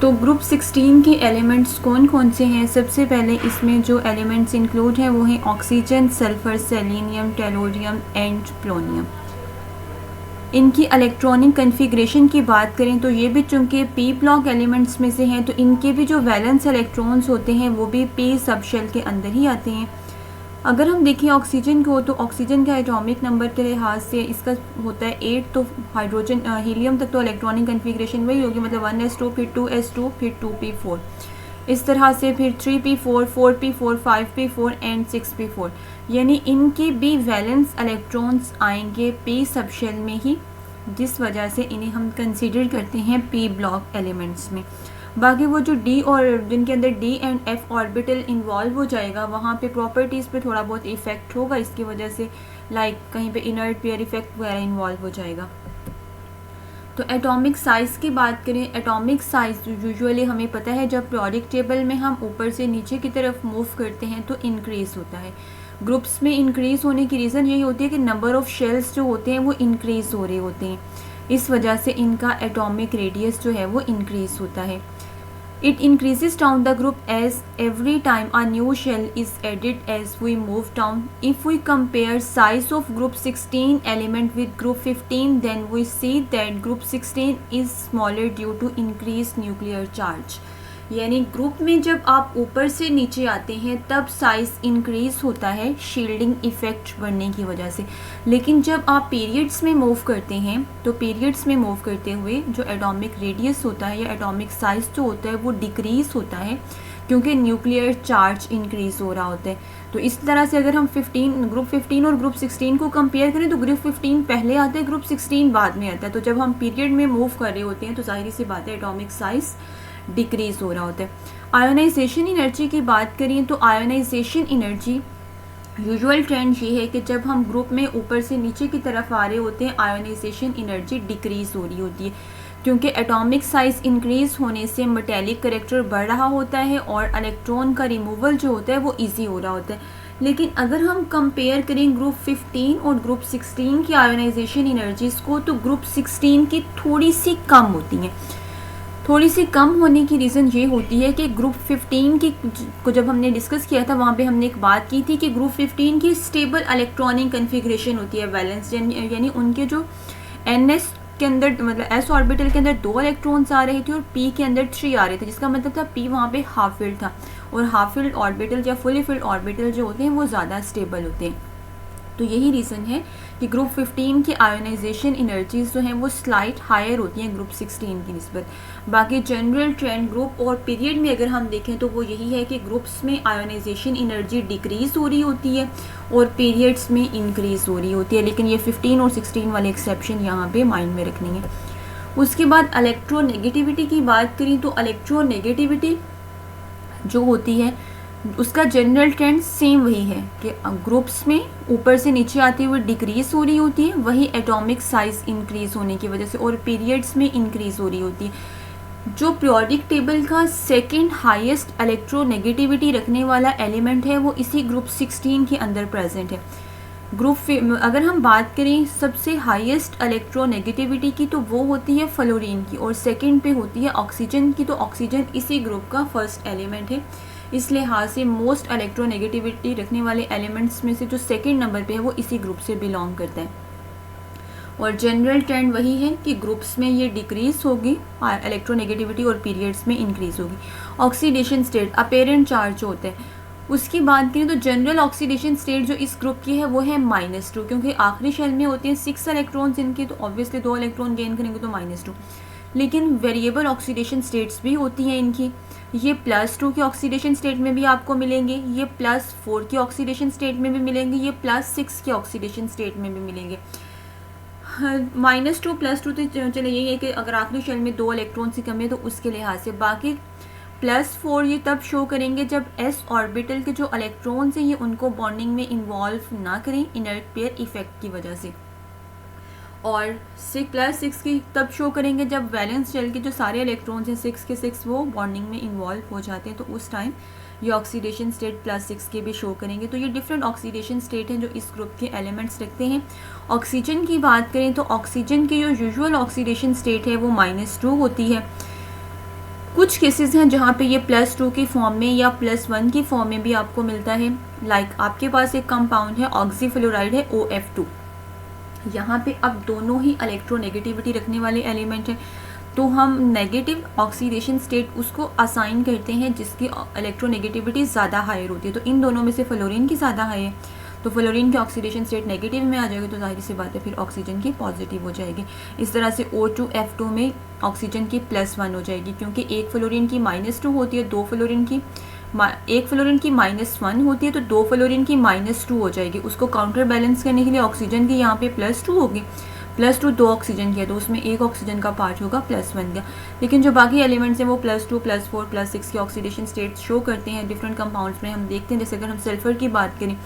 तो ग्रुप 16 के एलिमेंट्स कौन कौन से हैं? सबसे पहले इसमें जो एलिमेंट्स इंक्लूड हैं वो हैं oxygen, sulphur, selenium, tellurium and polonium. इनकी इलेक्ट्रॉनिक कन्फिग्रेशन की बात करें तो ये भी चूँकि पी ब्लॉक एलिमेंट्स में से हैं तो इनके भी जो वैलेंस इलेक्ट्रॉन्स होते हैं वो भी पी सबशेल के अंदर ही आते हैं। अगर हम देखें ऑक्सीजन को तो ऑक्सीजन का एटॉमिक नंबर के लिहाज से इसका होता है 8, तो हाइड्रोजन हीलियम तक तो इलेक्ट्रॉनिक कन्फिग्रेशन वही होगी, मतलब 1s2 फिर 2s2 फिर 2p4, इस तरह से फिर 3p4 4p4 5p4 and 6p4, यानी इनके भी वैलेंस इलेक्ट्रॉन्स आएंगे पी सबशेल में ही, जिस वजह से इन्हें हम कंसीडर करते हैं पी ब्लॉक एलिमेंट्स में। बाकी वो जो डी और जिनके अंदर D and F orbital involve हो जाएगा वहाँ पे प्रॉपर्टीज़ पे थोड़ा बहुत इफेक्ट होगा, इसकी वजह से लाइक कहीं पे इनर्ट पेयर इफेक्ट वगैरह इन्वॉल्व हो जाएगा। तो एटॉमिक साइज़ की बात करें, एटॉमिक साइज़ यूजुअली हमें पता है जब पीरियोडिक टेबल में हम ऊपर से नीचे की तरफ मूव करते हैं तो इंक्रीज़ होता है। ग्रुप्स में इंक्रीज़ होने की रीज़न यही होती है कि नंबर ऑफ़ शेल्स जो होते हैं वो इंक्रीज़ हो रहे होते हैं, इस वजह से इनका एटॉमिक रेडियस जो है वो इंक्रीज़ होता है। It increases down the group as every time a new shell is added as we move down. If we compare size of group 16 element with group 15, then we see that group 16 is smaller due to increased nuclear charge. यानी group में जब आप ऊपर से नीचे आते हैं तब साइज़ इंक्रीज़ होता है शील्डिंग इफ़ेक्ट बढ़ने की वजह से, लेकिन जब आप पीरियड्स में मूव करते हैं तो पीरियड्स में मूव करते हुए जो एटॉमिक रेडियस होता है या एटॉमिक साइज़ जो होता है वो डिक्रीज़ होता है, क्योंकि न्यूक्लियर चार्ज इंक्रीज़ हो रहा होता है। तो इस तरह से अगर हम ग्रुप 15 और ग्रुप 16 को कंपेयर करें तो ग्रुप 15 पहले आता है, ग्रुप 16 बाद में आता है। तो जब हम पीरियड में मूव कर रहे होते हैं तो जाहिर सी बात है एटॉमिक साइज़ डिक्रीज़ हो रहा होता है। आयोनाइजेशन एनर्जी की बात करें तो आयोनाइजेशन एनर्जी यूजुअल ट्रेंड ये है कि जब हम ग्रुप में ऊपर से नीचे की तरफ आ रहे होते हैं आयोनाइजेशन एनर्जी डिक्रीज़ हो रही होती है, क्योंकि एटॉमिक साइज़ इंक्रीज़ होने से मेटेलिक करैक्टर बढ़ रहा होता है और इलेक्ट्रॉन का रिमूवल जो होता है वो ईजी हो रहा होता है। लेकिन अगर हम कंपेयर करें ग्रुप 15 और ग्रुप 16 की आयोनाइजेशन एनर्जीज़ को तो ग्रुप 16 की थोड़ी सी कम होती हैं। थोड़ी सी कम होने की रीज़न ये होती है कि ग्रुप 15 की को जब हमने डिस्कस किया था वहाँ पे हमने एक बात की थी कि ग्रुप 15 की स्टेबल इलेक्ट्रॉनिक कन्फिग्रेशन होती है वैलेंस, यानी उनके जो NS के अंदर मतलब S ऑर्बिटल के अंदर 2 इलेक्ट्रॉन्स आ रहे थे और P के अंदर 3 आ रहे थे, जिसका मतलब था P वहाँ पे हाफ फिल्ड था, और हाफ फिल्ड ऑर्बिटल या फुली फिल्ड ऑर्बिटल जो होते हैं वो ज़्यादा स्टेबल होते हैं। तो यही रीज़न है कि ग्रुप 15 की आयोनाइजेशन एनर्जीज़ जो हैं वो स्लाइट हायर होती हैं ग्रुप 16 की निस्बत। बाकी जनरल ट्रेंड ग्रुप और पीरियड में अगर हम देखें तो वो यही है कि ग्रुप्स में आयोनाइजेशन एनर्जी डिक्रीज़ हो रही होती है और पीरियड्स में इंक्रीज़ हो रही होती है, लेकिन ये 15 और 16 वाले एक्सेप्शन यहाँ पे माइंड में रखनी है। उसके बाद इलेक्ट्रोनेगेटिविटी की बात करें तो इलेक्ट्रोनेगेटिविटी जो होती है उसका जनरल ट्रेंड सेम वही है कि ग्रुप्स में ऊपर से नीचे आते हुए डिक्रीज़ हो रही होती है, वही एटॉमिक साइज़ इंक्रीज़ होने की वजह से, और पीरियड्स में इंक्रीज़ हो रही होती है। जो पीरियोडिक टेबल का सेकंड हाईएस्ट इलेक्ट्रोनेगेटिविटी रखने वाला एलिमेंट है वो इसी ग्रुप 16 के अंदर प्रेजेंट है। अगर हम बात करें सबसे हाईएस्ट इलेक्ट्रोनेगेटिविटी की तो वो होती है फ्लोरीन की, और सेकंड पे होती है ऑक्सीजन की, तो ऑक्सीजन इसी ग्रुप का फर्स्ट एलिमेंट है। इस लिहाज से मोस्ट इलेक्ट्रोनेगेटिविटी रखने वाले एलिमेंट्स में से जो सेकंड नंबर पे है वो इसी ग्रुप से बिलोंग करता है, और जनरल ट्रेंड वही है कि ग्रुप्स में ये डिक्रीज़ होगी इलेक्ट्रोनेगेटिविटी और पीरियड्स में इंक्रीज़ होगी। ऑक्सीडेशन स्टेट अपेरेंट चार्ज जो होता है उसकी बात करें तो जनरल ऑक्सीडेशन स्टेट जो इस ग्रुप की है वो है -2, क्योंकि आखिरी शेल में होते हैं 6 इलेक्ट्रॉन्स इनके, तो ऑब्वियसली 2 इलेक्ट्रॉन गेन करेंगे तो -2। लेकिन वेरिएबल ऑक्सीडेशन स्टेट्स भी होती हैं इनकी, ये +2 के ऑक्सीडेशन स्टेट में भी आपको मिलेंगे, ये +4 के ऑक्सीडेशन स्टेट में भी मिलेंगे, ये +6 के ऑक्सीडेशन स्टेट में भी मिलेंगे। -2 +2 तो चले यही है कि अगर आखिरी शेल में 2 इलेक्ट्रॉन की कमी है तो उसके लिहाज से, बाकी +4 ये तब शो करेंगे जब S ऑर्बिटल के जो इलेक्ट्रॉन्स हैं ये उनको बॉन्डिंग में इन्वॉल्व ना करें इनर्ट पेयर इफेक्ट की वजह से, और +6 की तब शो करेंगे जब वैलेंस शेल के जो सारे इलेक्ट्रॉन्स हैं 6 के 6 वो बॉन्डिंग में इन्वॉल्व हो जाते हैं, तो उस टाइम ये ऑक्सीडेशन स्टेट +6 के भी शो करेंगे। तो ये डिफरेंट ऑक्सीडेशन स्टेट हैं जो इस ग्रुप के एलिमेंट्स रखते हैं। ऑक्सीजन की बात करें तो ऑक्सीजन की जो यूजुअल ऑक्सीडेशन स्टेट है वो -2 होती है, कुछ केसेस हैं जहाँ पे ये +2 की फॉर्म में या +1 की फॉर्म में भी आपको मिलता है। लाइक आपके पास एक कंपाउंड है ऑक्सीफ्लोराइड है OF2, यहाँ पे अब दोनों ही इलेक्ट्रोनेगेटिविटी रखने वाले एलिमेंट हैं, तो हम नेगेटिव ऑक्सीडेशन स्टेट उसको असाइन करते हैं जिसकी इलेक्ट्रोनेगेटिविटी ज़्यादा हायर होती है। तो इन दोनों में से फ्लोरीन की ज़्यादा हाई है, तो फ्लोरीन की ऑक्सीडेशन स्टेट नेगेटिव में आ जाएगी, तो जाहिर सी बात है फिर ऑक्सीजन की पॉजिटिव हो जाएगी। इस तरह से O2F2 में ऑक्सीजन की +1 हो जाएगी, क्योंकि एक फ्लोरीन की -2 होती है, एक फ्लोरीन की -1 होती है, तो 2 फ्लोरीन की -2 हो जाएगी। उसको काउंटर बैलेंस करने के लिए ऑक्सीजन की यहाँ पे +2 होगी, +2 2 ऑक्सीजन की है, तो उसमें एक ऑक्सीजन का पार्ट होगा +1 का। लेकिन जो बाकी एलिमेंट्स हैं वो +2 +4 +6 की ऑक्सीडेशन स्टेट शो करते हैं डिफरेंट कंपाउंड्स में। हम देखते हैं जैसे अगर हम सल्फर की बात करें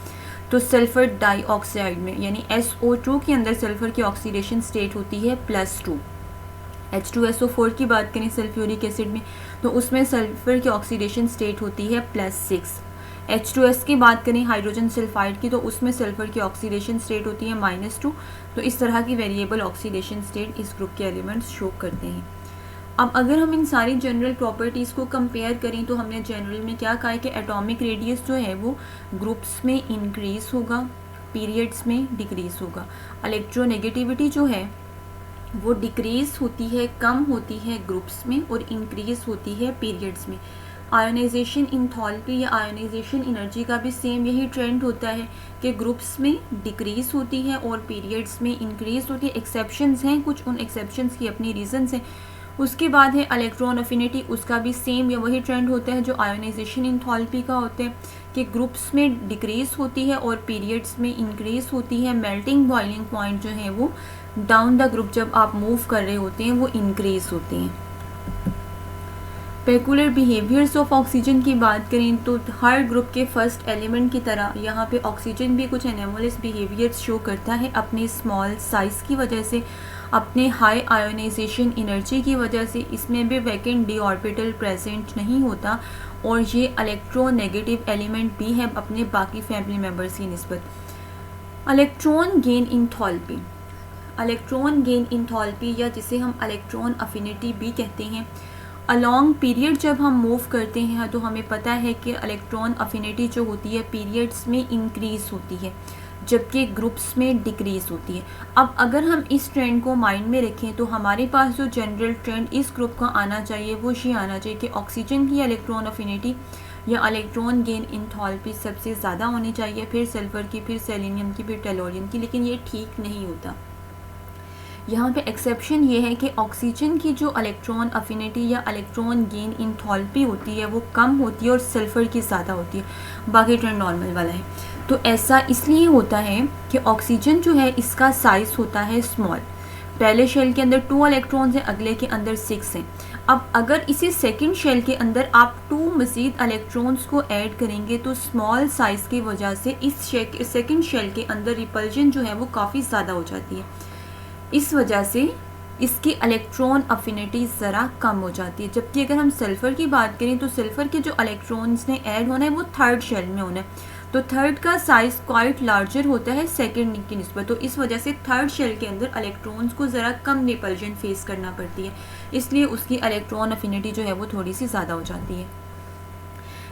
तो सल्फर डाइऑक्साइड में यानी SO2 के अंदर सल्फर की ऑक्सीडेशन स्टेट होती है +2। H2SO4 की बात करें सल्फ्यूरिक एसिड में तो उसमें सल्फर की ऑक्सीडेशन स्टेट होती है +6। H2S की बात करें हाइड्रोजन सल्फाइड की तो उसमें सल्फर की ऑक्सीडेशन स्टेट होती है -2। तो इस तरह की वेरिएबल ऑक्सीडेशन स्टेट इस ग्रुप के एलिमेंट्स शो करते हैं। अब अगर हम इन सारी जनरल प्रॉपर्टीज़ को कंपेयर करें तो हमने जनरल में क्या कहा है कि एटॉमिक रेडियस जो है वो ग्रुप्स में इंक्रीज़ होगा, पीरियड्स में डिक्रीज़ होगा। इलेक्ट्रोनेगेटिविटी जो है वो डिक्रीज़ होती है, कम होती है ग्रुप्स में और इंक्रीज़ होती है पीरियड्स में। आयोनाइजेशन इंथॉल्पी या आयोनाइजेशन एनर्जी का भी सेम यही ट्रेंड होता है कि ग्रुप्स में डिक्रीज़ होती है और पीरियड्स में इंक्रीज़ होती है। एक्सेप्शंस हैं कुछ, उन एक्सेप्शंस की अपनी रीजंस हैं। उसके बाद है इलेक्ट्रॉन अफिनिटी, उसका भी सेम या वही ट्रेंड होता है जो आयोनाइजेशन इंथॉल्पी का होता है कि ग्रुप्स में डिक्रीज़ होती है और पीरियड्स में इंक्रीज़ होती है। मेल्टिंग बॉइलिंग पॉइंट जो है वो डाउन द ग्रुप जब आप मूव कर रहे होते हैं वो इंक्रीज़ होते हैं। पेकुलर बिहेवियर्स ऑफ ऑक्सीजन की बात करें तो हर ग्रुप के फर्स्ट एलिमेंट की तरह यहाँ पे ऑक्सीजन भी कुछ एनोमलस बिहेवियर्स शो करता है अपने स्मॉल साइज़ की वजह से, अपने हाई आयोनाइजेशन एनर्जी की वजह से। इसमें भी वैकेंट डी ऑर्बिटल प्रेजेंट नहीं होता और ये इलेक्ट्रोनेगेटिव एलिमेंट भी है अपने बाकी फैमिली मेम्बर्स की निस्बत। Electron gain enthalpy, electron gain enthalpy या जिसे हम इलेक्ट्रॉन अफिनिटी भी कहते हैं, अलॉन्ग पीरियड जब हम मूव करते हैं तो हमें पता है कि इलेक्ट्रॉन अफिनिटी जो होती है पीरियड्स में इंक्रीज़ होती है जबकि ग्रुप्स में डिक्रीज़ होती है। अब अगर हम इस ट्रेंड को माइंड में रखें तो हमारे पास जो जनरल ट्रेंड इस ग्रुप का आना चाहिए वो ये आना चाहिए कि ऑक्सीजन की इलेक्ट्रॉन अफिनिटी या इलेक्ट्रॉन गेन इंथॉल्पी सबसे ज़्यादा होनी चाहिए, फिर सल्फर की, फिर सेलेनियम की, फिर टेलोरियम की। लेकिन ये ठीक नहीं होता। यहाँ पे एक्सेप्शन ये है कि ऑक्सीजन की जो इलेक्ट्रॉन अफिनिटी या इलेक्ट्रॉन गेन इंथॉल्पी होती है वो कम होती है और सल्फ़र की ज़्यादा होती है, बाकी ट्रेंड नॉर्मल वाला है। तो ऐसा इसलिए होता है कि ऑक्सीजन जो है इसका साइज़ होता है स्मॉल। पहले शेल के अंदर 2 इलेक्ट्रॉन्स हैं, अगले के अंदर 6 हैं। अब अगर इसी सेकंड शेल के अंदर आप 2 मज़ीद इलेक्ट्रॉन्स को ऐड करेंगे तो स्मॉल साइज़ की वजह से इस सेकंड शेल के अंदर रिपल्जन जो है वो काफ़ी ज़्यादा हो जाती है। इस वजह से इसकी इलेक्ट्रॉन अफिनिटी ज़रा कम हो जाती है। जबकि अगर हम सल्फ़र की बात करें तो सल्फ़र के जो इलेक्ट्रॉन्स ने ऐड होना है वो थर्ड शेल में होना है, तो थर्ड का साइज़ क्वाइट लार्जर होता है सेकंड की निस्बत। तो इस वजह से थर्ड शेल के अंदर इलेक्ट्रॉन्स को ज़रा कम रिपल्जन फेस करना पड़ती है, इसलिए उसकी इलेक्ट्रॉन अफिनिटी जो है वो थोड़ी सी ज़्यादा हो जाती है।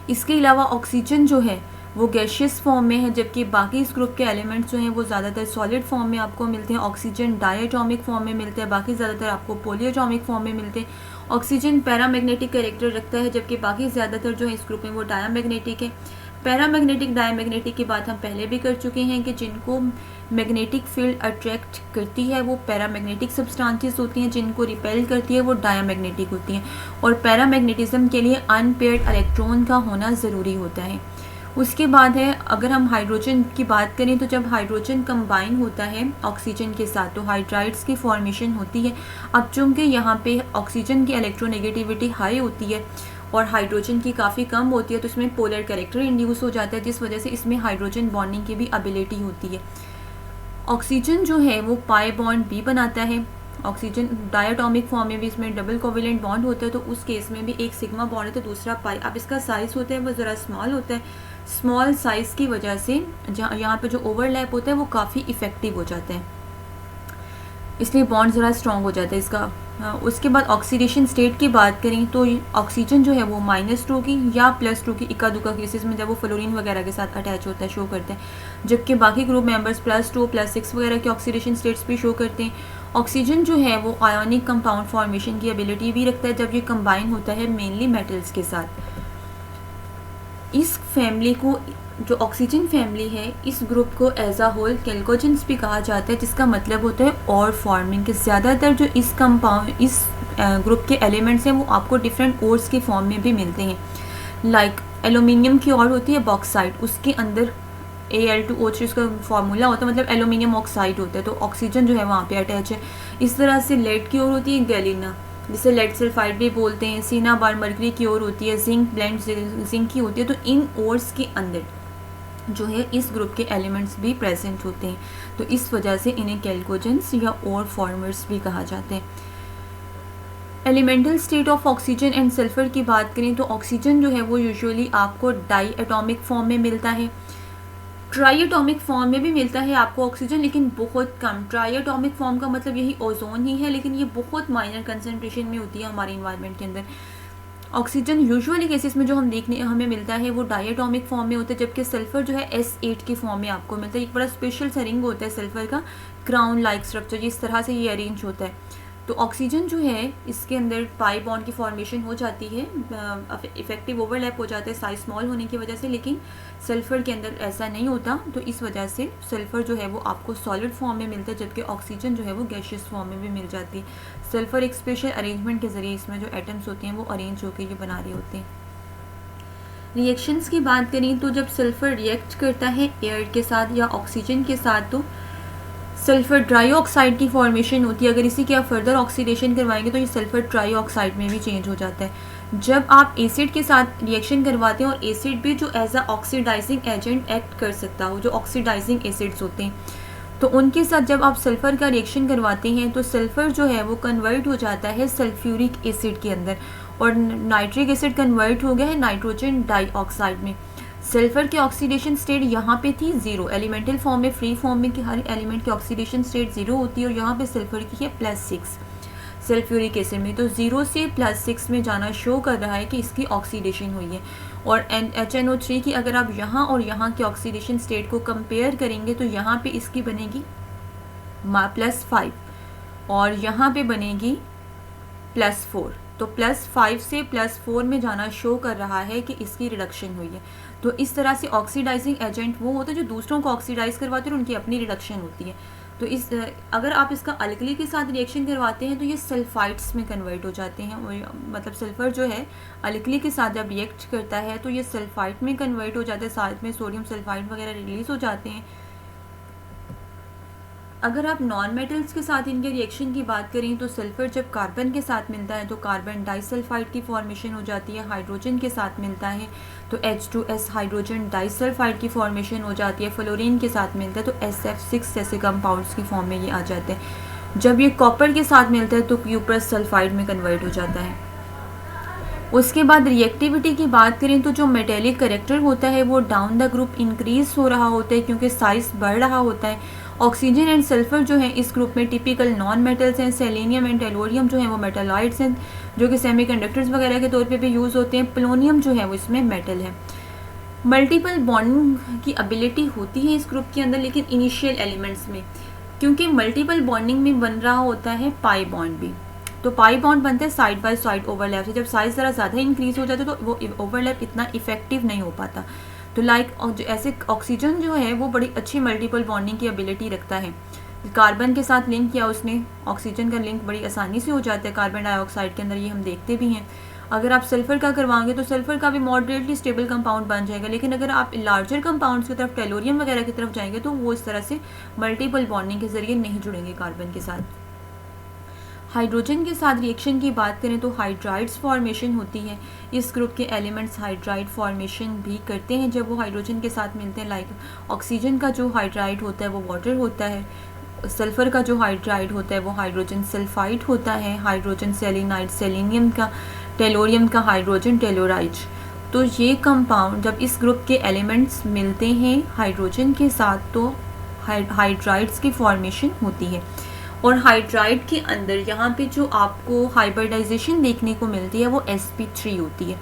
इसके अलावा ऑक्सीजन जो है वो गैशियस फॉर्म में है जबकि बाकी इस ग्रुप के एलिमेंट्स जो हैं वो ज़्यादातर सॉलिड फॉर्म में आपको मिलते हैं। ऑक्सीजन डायटॉमिक फॉर्म में मिलता है, बाकी ज़्यादातर आपको पॉलीएटॉमिक फॉर्म में मिलते हैं। ऑक्सीजन पैरामैग्नेटिक कैरेक्टर रखता है जबकि बाकी ज़्यादातर जो है इस ग्रुप में वो डायमैग्नेटिक है। पैरामैग्नेटिक डायमैग्नेटिक की बात हम पहले भी कर चुके हैं कि जिनको मैग्नेटिक फील्ड अट्रैक्ट करती है वो पैरामैग्नेटिक सब्सटेंसेस होती हैं, जिनको रिपेल करती है वो डायमैग्नेटिक होती हैं। और पैरामैग्नेटिज्म के लिए अनपेयर्ड इलेक्ट्रॉन का होना ज़रूरी होता है। उसके बाद है अगर हम हाइड्रोजन की बात करें तो जब हाइड्रोजन कंबाइन होता है ऑक्सीजन के साथ तो हाइड्राइड्स की फॉर्मेशन होती है। अब चूँकि यहाँ पे ऑक्सीजन की इलेक्ट्रोनेगेटिविटी हाई होती है और हाइड्रोजन की काफ़ी कम होती है तो इसमें पोलर कैरेक्टर इंड्यूस हो जाता है जिस वजह से इसमें हाइड्रोजन बॉन्डिंग की भी एबिलिटी होती है। ऑक्सीजन जो है वो पाई बॉन्ड बी बनाता है। ऑक्सीजन डायटॉमिक फॉर्म में भी इसमें डबल कोवेलेंट बॉन्ड होता है तो उस केस में भी एक सिग्मा बॉन्ड है तो दूसरा पाई। अब इसका साइज़ होता है वो ज़रा स्मॉल होता है। स्मॉल साइज़ की वजह से जहाँ यहाँ पे जो ओवरलैप होता है वो काफ़ी इफ़ेक्टिव हो जाता है, इसलिए बॉन्ड ज़रा स्ट्रॉन्ग हो जाता है। इसका उसके बाद ऑक्सीडेशन स्टेट की बात करें तो ऑक्सीजन जो है वो -2 की या +2 की इक्का दुक्का केसेस में जब वो फ्लोरीन वगैरह के साथ अटैच होता है शो करते हैं, जबकि बाकी ग्रुप मेंबर्स +2 +6 वगैरह के ऑक्सीडेशन स्टेट्स भी शो करते हैं। ऑक्सीजन जो है वो आयोनिक कंपाउंड फॉर्मेशन की एबिलिटी भी रखता है जब ये कंबाइन होता है मेनली मेटल्स के साथ। इस फैमिली को, जो ऑक्सीजन फैमिली है, इस ग्रुप को एज अ होल कैल्कोजेंस भी कहा जाता है, जिसका मतलब होता है और फॉर्मिंग के। ज़्यादातर जो इस ग्रुप के एलिमेंट्स हैं वो आपको डिफरेंट ओर्स के फॉर्म में भी मिलते हैं। लाइक एल्यूमिनियम की और होती है बॉक्साइड, उसके अंदर Al2O3 उसका फार्मूला होता है, मतलब एल्यूमिनियम ऑक्साइड होता है, तो ऑक्सीजन जो है वहाँ पे अटैच है। इस तरह से लेड की ओर होती है गैलिना, जिसे लेड सल्फाइड भी बोलते हैं। सीना बार मरकरी की ओर होती है, जिंक ब्लेंड जिंक की होती है। तो इन ओर्स के अंदर जो है इस ग्रुप के एलिमेंट्स भी प्रेजेंट होते हैं, तो इस वजह से इन्हें कैल्कोजेंस या ओर फॉर्मर्स भी कहा जाते हैं। Elemental state of oxygen and sulphur की बात करें तो ऑक्सीजन जो है वो यूजुअली आपको डाई एटॉमिक फॉर्म में मिलता है, ट्राई एटॉमिक फॉर्म में भी मिलता है आपको ऑक्सीजन, लेकिन बहुत कम। ट्राई एटॉमिक फॉर्म का मतलब यही ओजोन ही है, लेकिन ये बहुत माइनर कंसनट्रेशन में होती है हमारे इन्वायरमेंट के अंदर। ऑक्सीजन यूजुअली केसेस में जो हमें मिलता है वो डायटोमिक फॉर्म में होता है, जबकि सल्फर जो है S8 की फॉर्म में आपको मिलता है। एक बड़ा स्पेशल सा रिंग होता है सल्फर का, क्राउन लाइक स्ट्रक्चर, इस तरह से ये अरेंज होता है। तो ऑक्सीजन जो है इसके अंदर पाई बॉन्ड की फॉर्मेशन हो जाती है, इफेक्टिव ओवरलैप हो जाता है साइज स्मॉल होने की वजह से, लेकिन सल्फर के अंदर ऐसा नहीं होता। तो इस वजह से सल्फर जो है वो आपको सॉलिड फॉर्म में मिलता है, जबकि ऑक्सीजन जो है वो गैशियस फॉर्म में भी मिल जाती है। सल्फर एक स्पेशल अरेंजमेंट के ज़रिए इसमें जो एटम्स होते हैं वो अरेंज होकर ये बना रहे होते हैं। रिएक्शंस की बात करें तो जब सल्फर रिएक्ट करता है एयर के साथ या ऑक्सीजन के साथ तो सल्फर ट्राईऑक्साइड की फॉर्मेशन होती है। अगर इसी की आप फर्दर ऑक्सीडेशन करवाएंगे तो ये सल्फर ट्राईऑक्साइड में भी चेंज हो जाता है। जब आप एसिड के साथ रिएक्शन करवाते हैं, और एसिड भी जो as a oxidizing agent act कर सकता हो, जो ऑक्सीडाइजिंग एसिड्स होते हैं, तो उनके साथ जब आप सल्फ़र का रिएक्शन करवाते हैं तो सल्फ़र जो है वो कन्वर्ट हो जाता है सल्फ्यूरिक एसिड के अंदर, और नाइट्रिक एसिड कन्वर्ट हो गया है नाइट्रोजन डाइऑक्साइड में। सल्फ़र की ऑक्सीडेशन स्टेट यहाँ पे थी 0, एलिमेंटल फॉर्म में, फ्री फॉर्म में कि हर एलिमेंट की ऑक्सीडेशन स्टेट 0 होती है, और यहाँ पे सल्फ़र की है +6 सल्फ्यूरिक एसिड में। तो 0 से +6 में जाना शो कर रहा है कि इसकी ऑक्सीडेशन हुई है। और HNO3 की अगर आप यहाँ और यहाँ की ऑक्सीडेशन स्टेट को कंपेयर करेंगे तो यहाँ पे इसकी बनेगी +5 और यहाँ पे बनेगी +4। तो +5 से +4 में जाना शो कर रहा है कि इसकी रिडक्शन हुई है। तो इस तरह से ऑक्सीडाइजिंग एजेंट वो होता है जो दूसरों को ऑक्सीडाइज करवाते हैं और उनकी अपनी रिडक्शन होती है। तो अगर आप इसका अल्कली के साथ रिएक्शन करवाते हैं तो ये सल्फाइड्स में कन्वर्ट हो जाते हैं, और मतलब सल्फ़र जो है अल्कली के साथ जब रिएक्ट करता है तो ये सल्फाइड में कन्वर्ट हो जाता है, साथ में सोडियम सल्फाइड वगैरह रिलीज़ हो जाते हैं। अगर आप नॉन मेटल्स के साथ इनके रिएक्शन की बात करें तो सल्फ़र जब कार्बन के साथ मिलता है तो कार्बन डाइसल्फाइड की फॉर्मेशन हो जाती है, हाइड्रोजन के साथ मिलता है तो H2S हाइड्रोजन डाइसल्फाइड की फॉर्मेशन हो जाती है, फ्लोरीन के साथ मिलता है तो SF6 जैसे कंपाउंड्स की फॉर्म में ये आ जाते हैं। जब ये कॉपर के साथ मिलता है तो क्यूप्रस सल्फाइड में कन्वर्ट हो जाता है। उसके बाद रिएक्टिविटी की बात करें तो जो मेटेलिक करेक्टर होता है वो डाउन द ग्रुप इंक्रीज हो रहा होता है क्योंकि साइज बढ़ रहा होता है। ऑक्सीजन एंड सल्फर जो है इस ग्रुप में टिपिकल नॉन मेटल्स हैं। सेलेनियम एंड टेलोरियम जो है वो मेटालॉइड्स हैं जो कि सेमीकंडक्टर्स वगैरह के तौर पे भी यूज़ होते हैं। पोलोनियम जो है वो इसमें मेटल है। मल्टीपल बॉन्डिंग की एबिलिटी होती है इस ग्रुप के अंदर, लेकिन इनिशियल एलिमेंट्स में, क्योंकि मल्टीपल बॉन्डिंग में बन रहा होता है पाई बॉन्ड भी। तो पाई बॉन्ड बनता है साइड बाय साइड ओवरलैप से। जब साइज ज़रा ज़्यादा इंक्रीज हो जाता है तो वो ओवरलैप इतना इफेक्टिव नहीं हो पाता। तो ऐसे ऑक्सीजन जो है वो बड़ी अच्छी मल्टीपल बॉन्डिंग की एबिलिटी रखता है। कार्बन के साथ लिंक किया उसने, ऑक्सीजन का लिंक बड़ी आसानी से हो जाता है कार्बन डाइऑक्साइड के अंदर, ये हम देखते भी हैं। अगर आप सल्फर का करवाएंगे तो सल्फर का भी मॉडरेटली स्टेबल कंपाउंड बन जाएगा, लेकिन अगर आप लार्जर कंपाउंड्स की तरफ टेलोरियम वगैरह की तरफ जाएंगे तो वो इस तरह से मल्टीपल बॉन्डिंग के जरिए नहीं जुड़ेंगे कार्बन के साथ। हाइड्रोजन के साथ रिएक्शन की बात करें तो हाइड्राइड्स फॉर्मेशन होती है। इस ग्रुप के एलिमेंट्स हाइड्राइड फॉर्मेशन भी करते हैं जब वो हाइड्रोजन के साथ मिलते हैं। लाइक ऑक्सीजन का जो हाइड्राइड होता है वो वाटर होता है, सल्फ़र का जो हाइड्राइड होता है वो हाइड्रोजन सल्फाइड होता है, हाइड्रोजन सेलेनाइड सेलेनियम का, टेलोरियम का हाइड्रोजन टेलोराइड। तो ये कंपाउंड जब इस ग्रुप के एलिमेंट्स मिलते हैं हाइड्रोजन के साथ तो हाइड्राइड्स की फॉर्मेशन होती है। और हाइड्राइड के अंदर यहाँ पे जो आपको हाइब्रिडाइजेशन देखने को मिलती है वो sp3 होती है,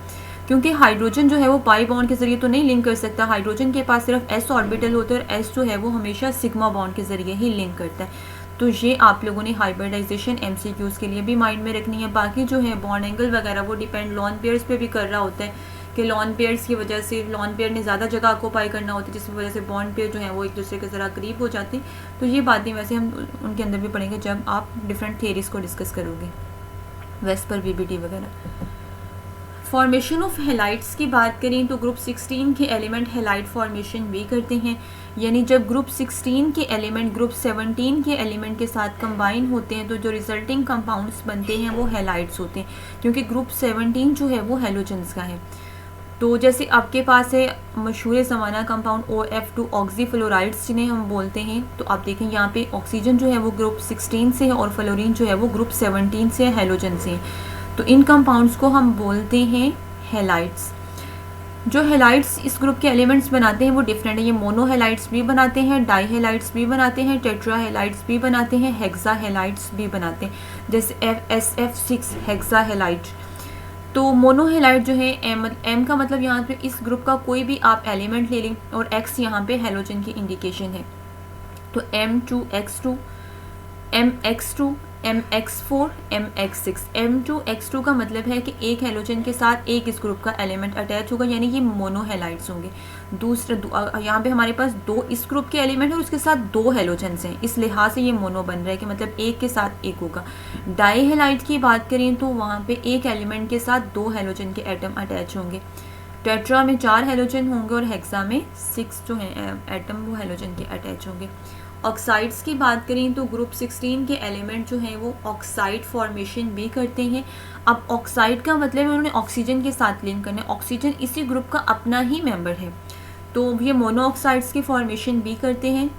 क्योंकि हाइड्रोजन जो है वो पाई बॉन्ड के जरिए तो नहीं लिंक कर सकता, हाइड्रोजन के पास सिर्फ s ऑर्बिटल होता है और s जो है वो हमेशा सिग्मा बॉन्ड के जरिए ही लिंक करता है। तो ये आप लोगों ने हाइब्रिडाइजेशन MCQs के लिए भी माइंड में रखनी है। बाकी जो है बॉन्ड एंगल वगैरह वो डिपेंड लॉन पेयर्स पे भी कर रहा होता है कि लॉन पेयर्स की वजह से लॉन पेयर ने ज़्यादा जगह ऑक्यूपाई करना होता है, जिसकी वजह से बॉन्ड पेयर जो है वो एक दूसरे के ज़रा करीब हो जाते हैं। तो ये बातें वैसे हम उनके अंदर भी पढ़ेंगे जब आप डिफरेंट थियरीज को डिस्कस करोगे, वेस्पर VBT वगैरह। फॉर्मेशन ऑफ हेलाइट्स की बात करें तो ग्रुप 16 के एलिमेंट हेलाइट फॉर्मेशन भी करते हैं, यानी जब ग्रुप 16 के एलिमेंट ग्रुप 17 के एलिमेंट के साथ कंबाइन होते हैं तो जो रिजल्टिंग कंपाउंड्स बनते हैं वो हेलाइट्स होते हैं, क्योंकि ग्रुप 17 जो है वो हेलोजन्स का है। तो जैसे आपके पास है मशहूर ज़माना कंपाउंड OF2 ऑक्सीफ्लोराइड्स जिन्हें हम बोलते हैं, तो आप देखें यहाँ पे ऑक्सीजन जो है वो ग्रुप 16 से है और फ्लोरीन जो है वो ग्रुप 17 से है, हेलोजन से। तो इन कंपाउंड्स को हम बोलते हैं हेलाइट्स। जो हेलाइट्स इस ग्रुप के एलिमेंट्स बनाते हैं वो डिफरेंट है, ये मोनो हेलाइट्स भी बनाते हैं, डाई हेलाइट्स भी बनाते हैं, टेट्रा हेलाइट्स भी बनाते हैं, हेक्सा हेलाइट्स भी बनाते हैं, जैसे SF6 हेक्सा हेलाइट। तो मोनो हेलाइट जो है M का मतलब यहाँ पे इस ग्रुप का कोई भी आप एलिमेंट ले लें और X यहाँ पे हेलोजन की इंडिकेशन है। तो M2X2, MX2, MX4, MX6। M2X2 का मतलब है कि एक हेलोजन के साथ एक इस ग्रुप का एलिमेंट अटैच होगा, यानी ये मोनो हेलाइट्स होंगे। दूसरा यहाँ पे हमारे पास दो इस ग्रुप के एलिमेंट और उसके साथ दो हेलोजन्स हैं, इस लिहाज से ये मोनो बन रहा है कि मतलब एक के साथ एक होगा। डाई हेलाइट की बात करें तो वहाँ पे एक एलिमेंट के साथ दो हेलोजन के एटम अटैच होंगे। टेट्रा में 4 हेलोजन होंगे और हेक्सा में 6 जो है एटम वो हेलोजन के अटैच होंगे। ऑक्साइड्स की बात करें तो ग्रुप 16 के एलिमेंट जो हैं वो ऑक्साइड फॉर्मेशन भी करते हैं। अब ऑक्साइड का मतलब है उन्होंने ऑक्सीजन के साथ लिंक करना है, ऑक्सीजन इसी ग्रुप का अपना ही मेंबर है, तो ये मोनो ऑक्साइड्स की फॉर्मेशन भी करते हैं,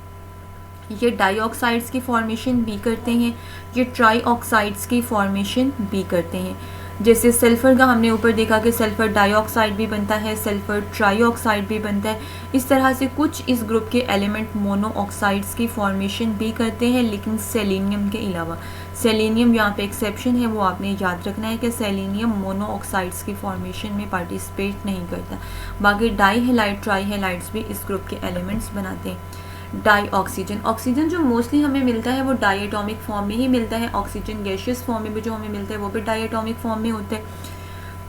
ये डाइऑक्साइड्स की फॉर्मेशन भी करते हैं, ये ट्राई ऑक्साइड्स की फॉर्मेशन भी करते हैं। जैसे सल्फ़र का हमने ऊपर देखा कि सल्फ़र डाइऑक्साइड भी बनता है, सल्फ़र ट्राईऑक्साइड भी बनता है। इस तरह से कुछ इस ग्रुप के एलिमेंट मोनो ऑक्साइड्स की फॉर्मेशन भी करते हैं, लेकिन सेलेनियम के अलावा। सेलेनियम यहाँ पे एक्सेप्शन है, वो आपने याद रखना है कि सेलेनियम मोनो ऑक्साइड्स की फॉर्मेशन में पार्टिसिपेट नहीं करता। बाकी डाई हेलाइट ट्राई हेलाइट्स भी इस ग्रुप के एलिमेंट्स बनाते हैं। डाई ऑक्सीजन, ऑक्सीजन जो मोस्टली हमें मिलता है वो डाई एटॉमिक फॉर्म में ही मिलता है, ऑक्सीजन गैशियस फॉर्म में भी जो हमें मिलता है वो भी डाई एटॉमिक फॉर्म में होता है,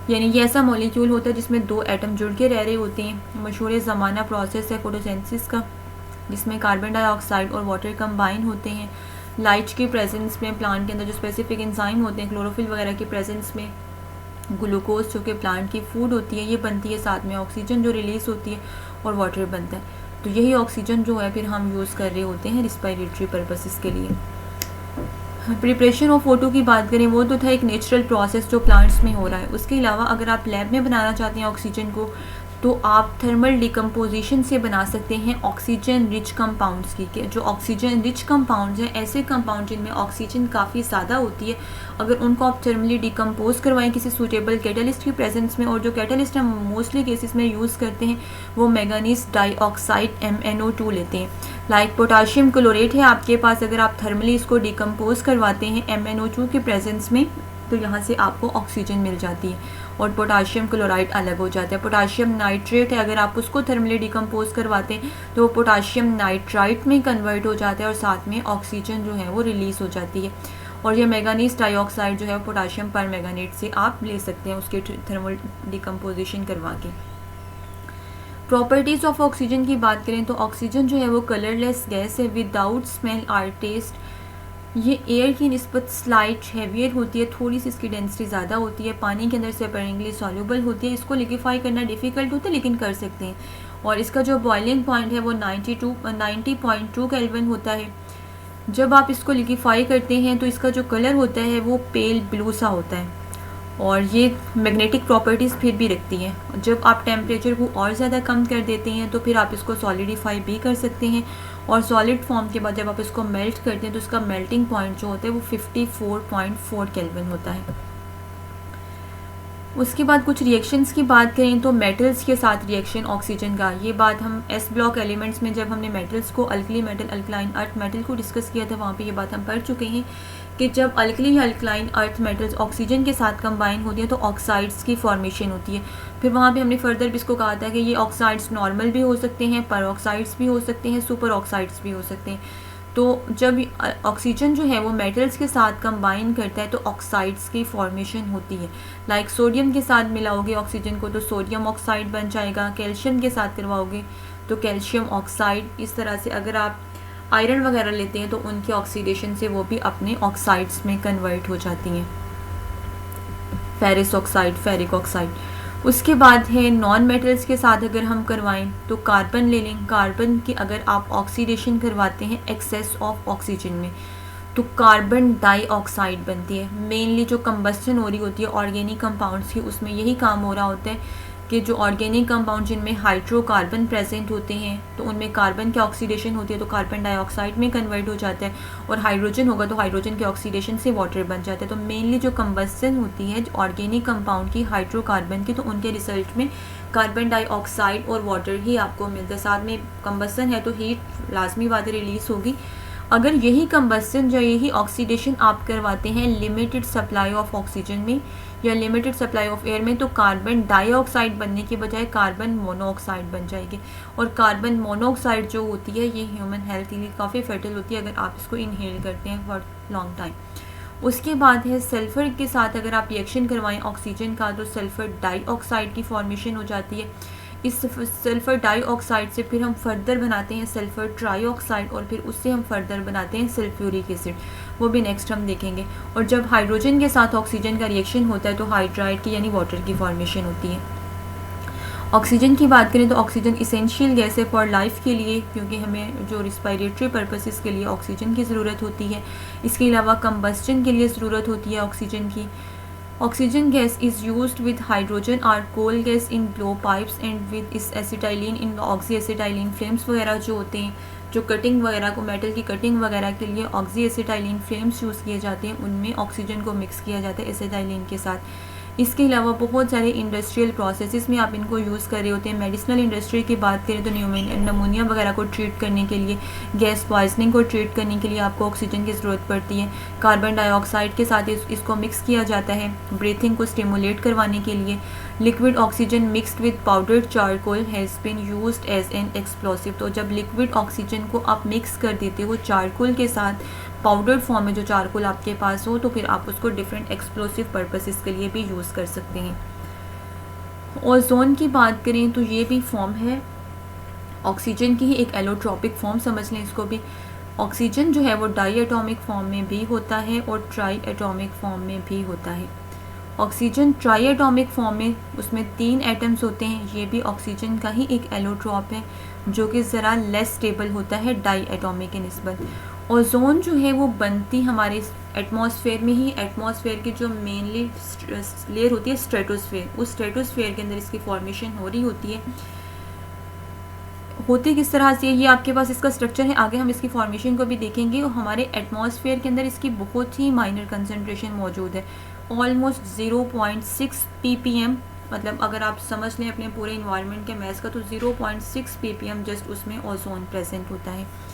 यानी ये ऐसा मॉलिक्यूल होता है जिसमें दो एटम जुड़ के रह रहे होते हैं। मशहूर ज़माना प्रोसेस है फोटोसिंथेसिस का, जिसमें कार्बन डाइऑक्साइड और वाटर कंबाइन होते हैं। लाइट की प्रेजेंस में प्लांट के अंदर जो स्पेसिफिक एंजाइम होते हैं, क्लोरोफिल वगैरह की प्रेजेंस में ग्लूकोज जो कि प्लांट की फूड होती है ये बनती है, साथ में ऑक्सीजन जो रिलीज़ होती है और वाटर बनता है। तो यही ऑक्सीजन जो है फिर हम यूज़ कर रहे होते हैं रिस्पायरेटरी पर्पसेस के लिए। प्रिपरेशन ऑफ फोटो की बात करें वो तो था एक नेचुरल प्रोसेस जो प्लांट्स में हो रहा है। उसके अलावा अगर आप लैब में बनाना चाहते हैं ऑक्सीजन को तो आप थर्मल डिकम्पोजिशन से बना सकते हैं ऑक्सीजन रिच कंपाउंड्स की। जो ऑक्सीजन रिच कंपाउंड्स हैं ऐसे कंपाउंड जिनमें ऑक्सीजन काफ़ी ज़्यादा होती है, अगर उनको आप थर्मली डिकम्पोज करवाएं किसी सूटेबल कैटलिस्ट की प्रेजेंस में, और जो कैटलिस्ट हम मोस्टली केसेस में यूज़ करते हैं वो मैंगनीज डाइऑक्साइड MnO2 लेते हैं। लाइक पोटाशियम क्लोरेट है आपके पास, अगर आप थर्मली इसको डिकम्पोज करवाते हैं MnO2 के प्रेजेंस में तो यहाँ से आपको ऑक्सीजन मिल जाती है और पोटाशियम क्लोराइड अलग हो जाता है। पोटाशियम नाइट्रेट है, अगर आप उसको थर्मली डिकम्पोज करवाते हैं तो वो पोटाशियम नाइट्राइट में कन्वर्ट हो जाता है और साथ में ऑक्सीजन जो है वो रिलीज़ हो जाती है। और ये मैंगनीज डाइऑक्साइड जो है वो पोटाशियम परमैंगनेट से आप ले सकते हैं उसके थर्मल डिकम्पोजिशन करवा के। प्रॉपर्टीज़ ऑफ ऑक्सीजन की बात करें तो ऑक्सीजन जो है वो कलरलेस गैस है, विदाउट स्मेल और टेस्ट। ये एयर की निस्बत स्लाइट हैवियर होती है, थोड़ी सी इसकी डेंसिटी ज़्यादा होती है, पानी के अंदर सेपरेंटली सॉल्युबल होती है। इसको लिक्विफाई करना डिफ़िकल्ट होता है लेकिन कर सकते हैं। और इसका जो बॉइलिंग पॉइंट है वो 90.2 केल्विन होता है। जब आप इसको लिक्विफाई करते हैं तो इसका जो कलर होता है वो पेल ब्लू सा होता है और ये मैग्नेटिक प्रॉपर्टीज़ फिर भी रखती हैं। जब आप टेम्परेचर को और ज़्यादा कम कर देते हैं तो फिर आप इसको सॉलिडिफाई भी कर सकते हैं और सॉलिड फॉर्म के बाद जब आप इसको मेल्ट करते हैं तो इसका मेल्टिंग पॉइंट जो होता है वो 54.4 केल्विन होता है। उसके बाद कुछ रिएक्शंस की बात करें तो मेटल्स के साथ रिएक्शन ऑक्सीजन का, ये बात हम एस ब्लॉक एलिमेंट्स में जब हमने मेटल्स को alkali metal alkaline earth metal को डिस्कस किया था वहाँ पे ये बात हम पढ़ चुके हैं कि जब alkali alkaline earth metals oxygen के साथ कंबाइन होती हैं तो ऑक्साइड्स की फॉर्मेशन होती है। फिर वहाँ पे हमने फर्दर भी इसको कहा था कि ये ऑक्साइड्स नॉर्मल भी हो सकते हैं, पर ऑक्साइड्स भी हो सकते हैं, सुपर ऑक्साइड्स भी हो सकते हैं। तो जब ऑक्सीजन जो है वो मेटल्स के साथ कंबाइन करता है तो ऑक्साइड्स की फॉर्मेशन होती है। लाइक सोडियम के साथ मिलाओगे ऑक्सीजन को तो सोडियम ऑक्साइड बन जाएगा, कैल्शियम के साथ करवाओगे तो कैल्शियम ऑक्साइड। इस तरह से अगर आप आयरन वगैरह लेते हैं तो उनकी ऑक्सीडेशन से वो भी अपने ऑक्साइड्स में कन्वर्ट हो जाती हैं, फेरस ऑक्साइड, फेरिक ऑक्साइड। उसके बाद है नॉन मेटल्स के साथ अगर हम करवाएं तो कार्बन ले लें। कार्बन की अगर आप ऑक्सीडेशन करवाते हैं एक्सेस ऑफ ऑक्सीजन में तो कार्बन डाइऑक्साइड बनती है। मेनली जो कंबस्टन हो रही होती है ऑर्गेनिक कंपाउंड्स की, उसमें यही काम हो रहा होता है कि जो ऑर्गेनिक कंपाउंड जिनमें हाइड्रोकार्बन प्रेजेंट होते हैं तो उनमें कार्बन की ऑक्सीडेशन होती है तो कार्बन डाइऑक्साइड में कन्वर्ट हो जाता है, और हाइड्रोजन होगा तो हाइड्रोजन की ऑक्सीडेशन से वाटर बन जाता है। तो मेनली जो कंबस्टन होती है ऑर्गेनिक कंपाउंड की हाइड्रोकार्बन की, तो उनके रिजल्ट में कार्बन डाइऑक्साइड और वाटर ही आपको मिलता है। साथ में कंबस्टन है तो हीट लाजमी बात रिलीज होगी। अगर यही कंबस्टन या यही ऑक्सीडेशन आप करवाते हैं लिमिटेड सप्लाई ऑफ ऑक्सीजन में या लिमिटेड सप्लाई ऑफ एयर में तो कार्बन डाइऑक्साइड बनने के बजाय कार्बन मोनोऑक्साइड बन जाएगी। और कार्बन मोनोऑक्साइड जो होती है ये ह्यूमन हेल्थ के लिए काफ़ी फर्टिल होती है अगर आप इसको इनहेल करते हैं फॉर लॉन्ग टाइम। उसके बाद है सल्फ़र के साथ अगर आप रिएक्शन करवाएं ऑक्सीजन का तो सल्फ़र डाइऑक्साइड की फॉर्मेशन हो जाती है। इस सल्फ़र डाइऑक्साइड से फिर हम फर्दर बनाते हैं सल्फ़र ट्राइऑक्साइड और फिर उससे हम फर्दर बनाते हैं सल्फ्यूरिक एसिड, वो भी नेक्स्ट हम देखेंगे। और जब हाइड्रोजन के साथ ऑक्सीजन का रिएक्शन होता है तो हाइड्राइड की यानी वाटर की फॉर्मेशन होती है। ऑक्सीजन की बात करें तो ऑक्सीजन इसेंशियल गैस है फॉर लाइफ के लिए, क्योंकि हमें जो रिस्पायरेटरी पर्पसेस के लिए ऑक्सीजन की ज़रूरत होती है। इसके अलावा कंबस्टन के लिए ज़रूरत होती है ऑक्सीजन की। Oxygen gas is used with hydrogen or coal gas in blowpipes and with is acetylene in oxyacetylene flames वगैरह जो होते हैं, जो कटिंग वगैरह को मेटल की कटिंग वगैरह के लिए ऑक्सीएसिटाइलिन फ्लेम्स यूज़ किए जाते हैं, उनमें ऑक्सीजन को मिक्स किया जाता है एसिटाइलिन के साथ। इसके अलावा बहुत सारे इंडस्ट्रियल प्रोसेसेस में आप इनको यूज़ कर रहे होते हैं। मेडिसिनल इंडस्ट्री की बात करें तो नमूनिया वगैरह को ट्रीट करने के लिए, गैस पॉइजनिंग को ट्रीट करने के लिए आपको ऑक्सीजन की ज़रूरत पड़ती है। कार्बन डाइऑक्साइड के साथ इसको मिक्स किया जाता है ब्रीथिंग को स्टिमुलेट करवाने के लिए। Liquid oxygen mixed with powdered charcoal has been used as an explosive. तो जब लिक्विड ऑक्सीजन को आप मिक्स कर देते हो चारकोल के साथ, पाउडर फॉर्म में जो चारकोल आपके पास हो, तो फिर आप उसको डिफरेंट एक्सप्लोसिव पर्पसेस के लिए भी यूज़ कर सकते हैं। ओजोन की बात करें तो ये भी फॉर्म है ऑक्सीजन की ही, एक एलोट्रॉपिक फॉर्म समझ लें इसको भी। ऑक्सीजन जो है वो डाई एटॉमिक फॉर्म में भी होता है और ट्राई एटॉमिक फॉर्म में भी होता है। ऑक्सीजन ट्राई एटॉमिक फॉर्म में उसमें 3 एटम्स होते हैं, ये भी ऑक्सीजन का ही एक एलोट्रॉप है जो कि ज़रा लेस स्टेबल होता है डाई एटॉमिक के निस्बत। ओजोन जो है वो बनती हमारे एटमॉस्फेयर में ही, एटमॉस्फेयर की जो मेनली लेयर होती है स्ट्रेटोस्फेयर, उस स्ट्रेटोस्फेयर के अंदर इसकी फॉर्मेशन हो रही होती है। होती किस तरह से, ये आपके पास इसका स्ट्रक्चर है, आगे हम इसकी फॉर्मेशन को भी देखेंगे। और हमारे एटमॉस्फेयर के अंदर इसकी बहुत ही माइनर कंसनट्रेशन मौजूद है, ऑलमोस्ट 0.6 ppm, मतलब अगर आप समझ लें अपने पूरे इन्वायरमेंट के मैस का तो 0.6 ppm जस्ट उसमें ओजोन प्रेजेंट होता है।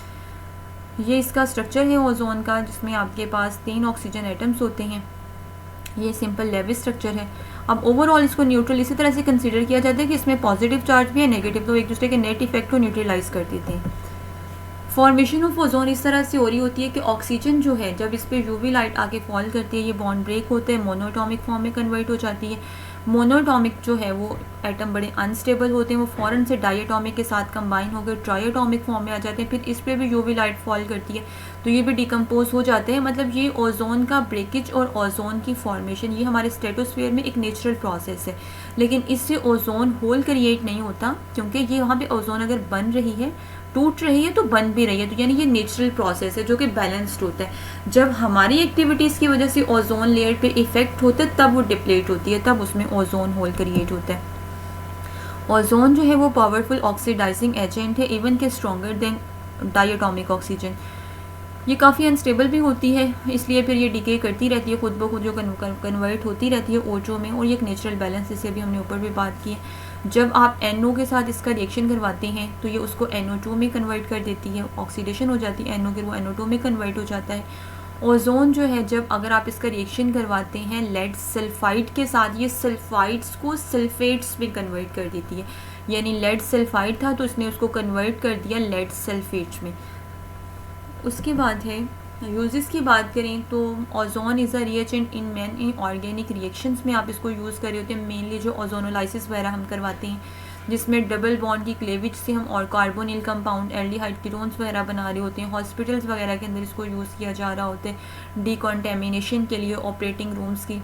ये इसका स्ट्रक्चर है ओजोन का, जिसमें आपके पास 3 ऑक्सीजन एटम्स होते हैं। ये सिंपल लेविस स्ट्रक्चर है। अब ओवरऑल इसको न्यूट्रल इसी तरह से कंसीडर किया जाता है कि इसमें पॉजिटिव चार्ज भी है, नेगेटिव, तो एक दूसरे के नेट इफेक्ट को न्यूट्रलाइज कर देते हैं। फॉर्मेशन ऑफ ओजोन इस तरह से हो रही होती है कि ऑक्सीजन जो है जब इस पर यूवी लाइट आके फॉल करती है, ये बॉन्ड ब्रेक होता है, मोनोएटॉमिक फॉर्म में कन्वर्ट हो जाती है। मोनोएटॉमिक जो है वो एटम बड़े अनस्टेबल होते हैं, वो फ़ौरन से डाईएटॉमिक के साथ कंबाइन होकर ट्राईएटॉमिक फॉर्म में आ जाते हैं। फिर इस पर भी यूवी लाइट फॉल करती है तो ये भी डिकम्पोज हो जाते हैं। मतलब ये ओजोन का ब्रेकेज और ओजोन की फॉर्मेशन ये हमारे स्ट्रेटोस्फीयर में एक नेचुरल प्रोसेस है, लेकिन इससे ओजोन होल क्रिएट नहीं होता, क्योंकि ये वहाँ पे ओजोन अगर बन रही है, टूट रही है तो बन भी रही है, तो यानी ये नेचुरल प्रोसेस है जो कि बैलेंस्ड होता है। जब हमारी एक्टिविटीज़ की वजह से ओजोन लेयर पे इफेक्ट होता है तब वो डिप्लेट होती है, तब उसमें ओजोन होल क्रिएट होता है। ओजोन जो है वो पावरफुल ऑक्सीडाइजिंग एजेंट है, इवन के स्ट्रॉन्गर देन डाईएटॉमिक ऑक्सीजन। ये काफ़ी अनस्टेबल भी होती है, इसलिए फिर ये डिके करती रहती है, खुद ब खुद जो कन्वर्ट होती रहती है ओजो में, और ये एक नेचुरल बैलेंस, जिसे अभी हमने ऊपर भी बात की है। जब आप NO के साथ इसका रिएक्शन करवाते हैं तो ये उसको NO2 में कन्वर्ट कर देती है, ऑक्सीडेशन हो जाती है NO की, वो NO2 में कन्वर्ट हो जाता है। ओजोन जो है, जब अगर आप इसका रिएक्शन करवाते हैं लेड सल्फाइड के साथ, ये सल्फाइड्स को सल्फेट्स में कन्वर्ट कर देती है, यानी लेड सल्फाइड था तो इसने उसको कन्वर्ट कर दिया लेड सल्फेट्स में। उसके बाद है यूजेस की बात करें तो ozone is a reagent in many organic reactions में आप इसको यूज़ कर रहे होते हैं, मेनली जो ओजोनोलाइसिस वगैरह हम करवाते हैं, जिसमें डबल बॉन्ड की क्लेविज से हम और कार्बोनिल कंपाउंड एल्डिहाइड कीटोन्स वगैरह बना रहे होते हैं। हॉस्पिटल्स वगैरह के अंदर इसको यूज़ किया जा रहा होता है डिकॉन्टेमिनेशन के लिए, ऑपरेटिंग रूम्स की।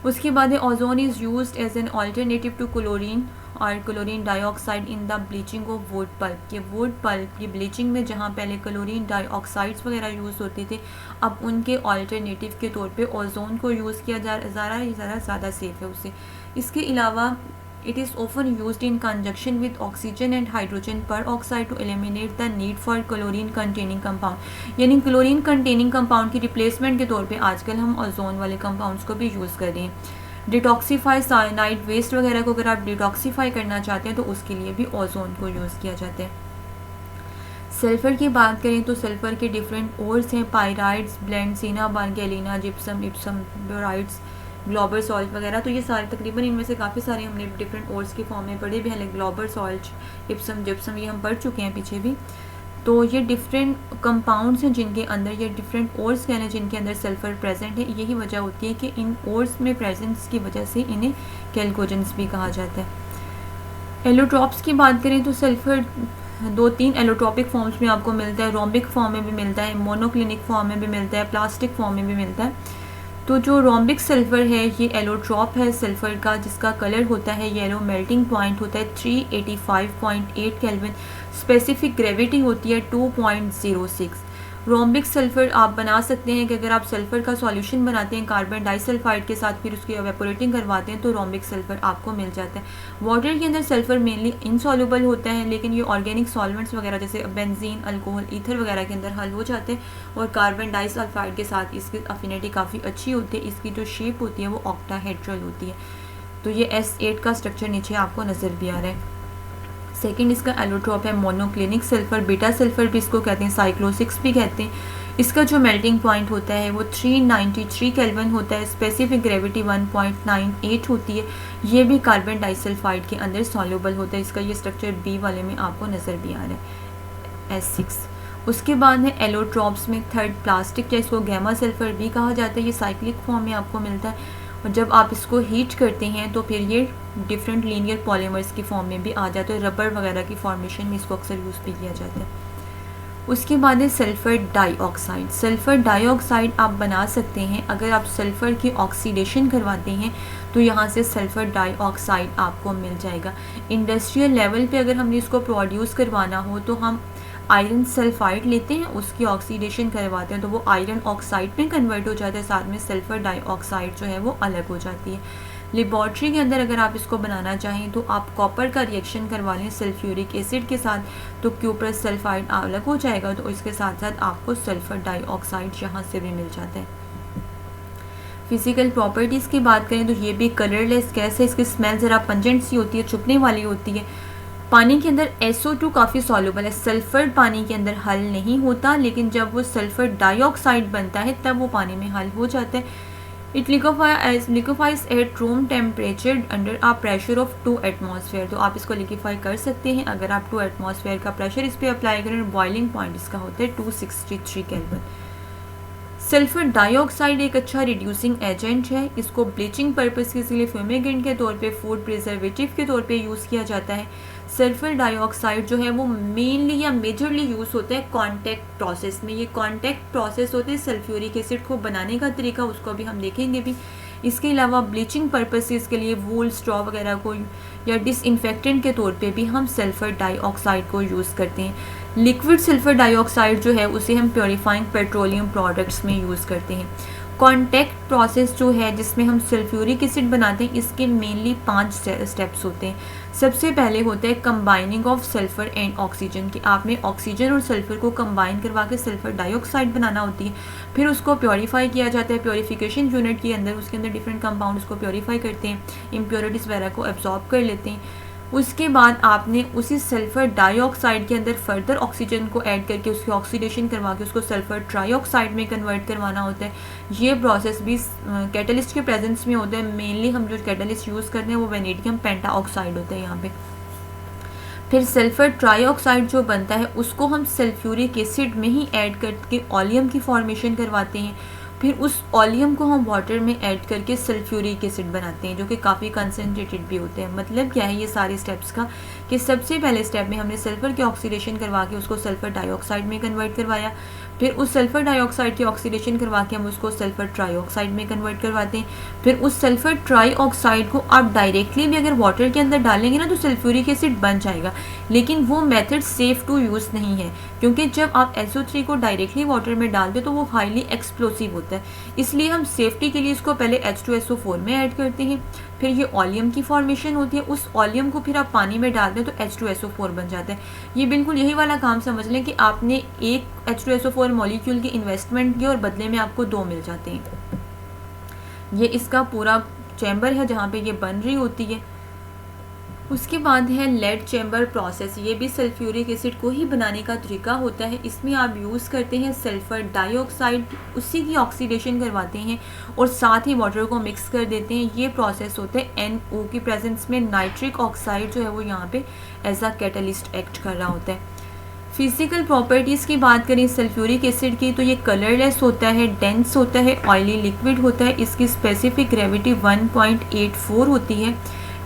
उसके बाद है ozone is used as an alternative to chlorine और chlorine dioxide in the bleaching of wood pulp. ये वुड पल्प की ब्लीचिंग में जहाँ पहले क्लोरीन डाइऑक्साइड्स वगैरह यूज़ होते थे, अब उनके अल्टरनेटिव के तौर पे ओजोन को यूज़ किया जा रहा है, ज़्यादा सेफ है उससे। इसके अलावा it is often used in conjunction with oxygen and hydrogen peroxide to eliminate the need for chlorine containing compound, यानी क्लोरीन कंटेनिंग कंपाउंड की रिप्लेसमेंट के तौर पे आजकल हम ओजोन वाले कंपाउंड्स को भी यूज़ कर रहे हैं। डिटॉक्सीफाई साइनाइड वेस्ट वगैरह को अगर आप डिटॉक्सीफाई करना चाहते हैं तो उसके लिए भी ओजोन को यूज़ किया जाता है। सल्फ़र की बात करें तो सल्फ़र के डिफरेंट ओर्स हैं, pyrites, blende, cinnabar, galena, gypsum, Epsom, borides, Glauber salt वगैरह। तो ये सारे तकरीबन इनमें से काफ़ी सारे हमने डिफरेंट ओर्स की फॉर्म में पढ़े भी हैं, ग्लोबल सॉल्ट, इप्सम, जिप्सम, ये हम पढ़ चुके हैं पीछे भी। तो ये डिफरेंट कंपाउंड्स हैं जिनके अंदर, ये डिफरेंट ओर्स कहने जिनके अंदर सल्फ़र प्रेजेंट है। यही वजह होती है कि इन ओर्स में प्रेजेंस की वजह से इन्हें कैल्कोजेंस भी कहा जाता है। एलोट्रॉप्स की बात करें तो सल्फ़र 2-3 एलोट्रॉपिक फॉर्म्स में आपको मिलता है, रोम्बिक फॉर्म में भी मिलता है, मोनोक्लिनिक फॉर्म में भी मिलता है, प्लास्टिक फॉर्म में भी मिलता है। तो जो रोम्बिक सल्फ़र है ये एलोट्रॉप है सल्फ़र का, जिसका कलर होता है येलो, मेल्टिंग पॉइंट होता है 385.8 केल्विन, स्पेसिफिक ग्रेविटी होती है 2.06। रोम्बिक सल्फ़र आप बना सकते हैं कि अगर आप सल्फ़र का सॉल्यूशन बनाते हैं कार्बन डाइसल्फाइड के साथ, फिर उसकी एवेपोरेटिंग करवाते हैं तो रोम्बिक सल्फ़र आपको मिल जाता है। वाटर के अंदर सल्फ़र मेनली इनसॉल्युबल होता है, लेकिन ये ऑर्गेनिक सॉल्वेंट्स वगैरह जैसे बेंजीन, अल्कोहल, ईथर वगैरह के अंदर हल हो जाते हैं, और कार्बन डाइसल्फाइड के साथ इसकी अफिनिटी काफ़ी अच्छी होती है। इसकी जो शेप होती है वो ऑक्टाहेड्रल होती है। तो ये S8 का स्ट्रक्चर नीचे आपको नज़र भी आ रहा है। सेकंड इसका एलोट्रॉप है मोनोक्लिनिक सल्फ़र, बीटा सल्फ़र भी इसको कहते हैं, साइक्लोसिक्स भी कहते हैं। इसका जो मेल्टिंग पॉइंट होता है वो 393 केल्विन होता है, स्पेसिफिक ग्रेविटी 1.98 होती है। ये भी कार्बन डाइसल्फाइड के अंदर सॉल्युबल होता है। इसका ये स्ट्रक्चर B वाले में आपको नज़र भी आ रहा है, S6। उसके बाद है एलोट्रॉप्स में थर्ड प्लास्टिक, जिसको गैमा सल्फ़र भी कहा जाता है। ये साइक्लिक फॉर्म में आपको मिलता है, और जब आप इसको हीट करते हैं तो फिर ये डिफरेंट लीनियर पॉलीमर्स की फॉर्म में भी आ जाता है, रबर वगैरह की फॉर्मेशन में इसको अक्सर यूज़ भी किया जाता है। उसके बाद है सल्फ़र डाइऑक्साइड। सल्फ़र डाइऑक्साइड आप बना सकते हैं अगर आप सल्फ़र की ऑक्सीडेशन करवाते हैं तो यहाँ से सल्फ़र डाइऑक्साइड आपको मिल जाएगा। इंडस्ट्रियल लेवल पे अगर हमने इसको प्रोड्यूस करवाना हो तो हम आयरन सल्फाइड लेते हैं, उसकी ऑक्सीडेशन करवाते हैं तो वो आयरन ऑक्साइड में कन्वर्ट हो जाता है, साथ में सल्फ़र डाइऑक्साइड जो है वो अलग हो जाती है। लेबॉर्ट्री के अंदर अगर आप इसको बनाना चाहें तो आप कॉपर का रिएक्शन करवा लें सल्फ्यूरिक एसिड के साथ, तो क्यूप्रस सल्फाइड अलग हो जाएगा, तो इसके साथ साथ आपको सल्फ़र डाइऑक्साइड यहाँ से भी मिल जाता है। फिज़िकल प्रॉपर्टीज़ की बात करें तो ये भी कलरलेस गैस है, इसकी स्मेल ज़रा पंजेंट सी होती है, चुभने वाली होती है। पानी के अंदर SO2 काफ़ी सॉल्युबल है, सल्फ़र पानी के अंदर हल नहीं होता, लेकिन जब वो सल्फ़र डाइऑक्साइड बनता है तब वो पानी में हल हो जाता है। It liquefies at room temperature under a pressure of 2 atmosphere. तो आप इसको लिक्विफाई कर सकते हैं अगर आप 2 एटमॉस्फेयर का प्रेशर इस पर अप्लाई करें। बॉइलिंग पॉइंट इसका होता है 263 केल्विन। सल्फ़र डाइऑक्साइड एक अच्छा रिड्यूसिंग एजेंट है, इसको ब्लीचिंग पर्पस के लिए फ्यूमिगेंट के तौर पे, फूड प्रिजर्वेटिव के तौर पे यूज़ किया जाता है। सल्फ़र डाइऑक्साइड जो है वो मेनली या मेजरली यूज़ होता है कॉन्टैक्ट प्रोसेस में। ये कॉन्टैक्ट प्रोसेस होते हैं सल्फ्यूरिक एसिड को बनाने का तरीका, उसको अभी हम देखेंगे भी। इसके अलावा ब्लीचिंग पर्पसेस के लिए वूल, स्ट्रॉ वगैरह को या डिसइंफेक्टेंट के तौर पे भी हम सल्फ़र डाइऑक्साइड को यूज़ करते हैं। लिक्विड सल्फ़र डाइऑक्साइड जो है उसे हम प्योरीफाइंग पेट्रोलियम प्रोडक्ट्स में यूज़ करते हैं। कॉन्टैक्ट प्रोसेस जो है जिसमें हम सल्फ्यूरिक एसिड बनाते हैं, इसके मेनली 5 स्टेप्स होते हैं। सबसे पहले होता है combining of sulphur and oxygen, कि आपने ऑक्सीजन और सल्फ़र को कंबाइन करवा के सल्फ़र डाइऑक्साइड बनाना होती है। फिर उसको प्योरीफाई किया जाता है प्योरीफिकेशन यूनिट के अंदर, उसके अंदर डिफरेंट कंपाउंड्स को प्योरीफाई करते हैं, इम्प्योरिटीज़ वगैरह को एब्जॉर्ब कर लेते हैं। उसके बाद आपने उसी सल्फ़र डाइऑक्साइड के अंदर फर्दर ऑक्सीजन को ऐड करके उसकी ऑक्सीडेशन करवा के उसको सल्फ़र ट्राइऑक्साइड में कन्वर्ट करवाना होता है। ये प्रोसेस भी कैटलिस्ट के प्रेजेंस में होता है। मेनली हम जो कैटलिस्ट यूज़ करते हैं वो वेनेडियम पेंटाऑक्साइड होता है यहाँ पे। फिर सल्फ़र ट्राइऑक्साइड जो बनता है उसको हम सल्फ्यूरिक एसिड में ही ऐड करके ऑलियम की फॉर्मेशन करवाते हैं। फिर उस ऑलियम को हम वाटर में ऐड करके सल्फ्यूरिक एसिड बनाते हैं, जो कि काफ़ी कंसनट्रेटेड भी होते हैं। मतलब क्या है ये सारे स्टेप्स का, कि सबसे पहले स्टेप में हमने सल्फ़र की ऑक्सीडेशन करवा के उसको सल्फ़र डाइऑक्साइड में कन्वर्ट करवाया। फिर उस सल्फ़र डाइऑक्साइड की ऑक्सीडेशन करवा के हम उसको सल्फ़र ट्राइऑक्साइड में कन्वर्ट करवाते हैं। फिर उस सल्फ़र ट्राइऑक्साइड को आप डायरेक्टली भी अगर वाटर के अंदर डालेंगे ना तो सल्फ्यूरिक एसिड बन जाएगा, लेकिन वो मेथड सेफ़ टू यूज़ नहीं है, क्योंकि जब आप SO3 को डायरेक्टली वाटर में डालते हो तो वो हाईली एक्सप्लोसिव होता है। इसलिए हम सेफ्टी के लिए इसको पहले H2SO4 में ऐड करते हैं। फिर ये ऑलियम की फॉर्मेशन होती है, उस ऑलियम को फिर आप पानी में डालते हैं तो H2SO4 बन जाता है। ये बिल्कुल यही वाला काम समझ लें कि आपने एक H2SO4 मॉलिक्यूल की इन्वेस्टमेंट की और बदले में आपको 2 मिल जाते हैं। ये इसका पूरा चैम्बर है जहाँ पे ये बन रही होती है। उसके बाद है लेड चैम्बर प्रोसेस। ये भी सल्फ्यूरिक एसिड को ही बनाने का तरीका होता है। इसमें आप यूज़ करते हैं सल्फ़र डाइऑक्साइड, उसी की ऑक्सीडेशन करवाते हैं और साथ ही वाटर को मिक्स कर देते हैं। ये प्रोसेस होता है NO की प्रेजेंस में। नाइट्रिक ऑक्साइड जो है वो यहाँ पे एज अ कैटलिस्ट एक्ट कर रहा होता है। फिज़िकल प्रॉपर्टीज़ की बात करें सल्फ्यूरिक एसिड की, तो ये कलरलेस होता है, डेंस होता है, ऑयली लिक्विड होता है। इसकी स्पेसिफिक ग्रेविटी 1.84 होती है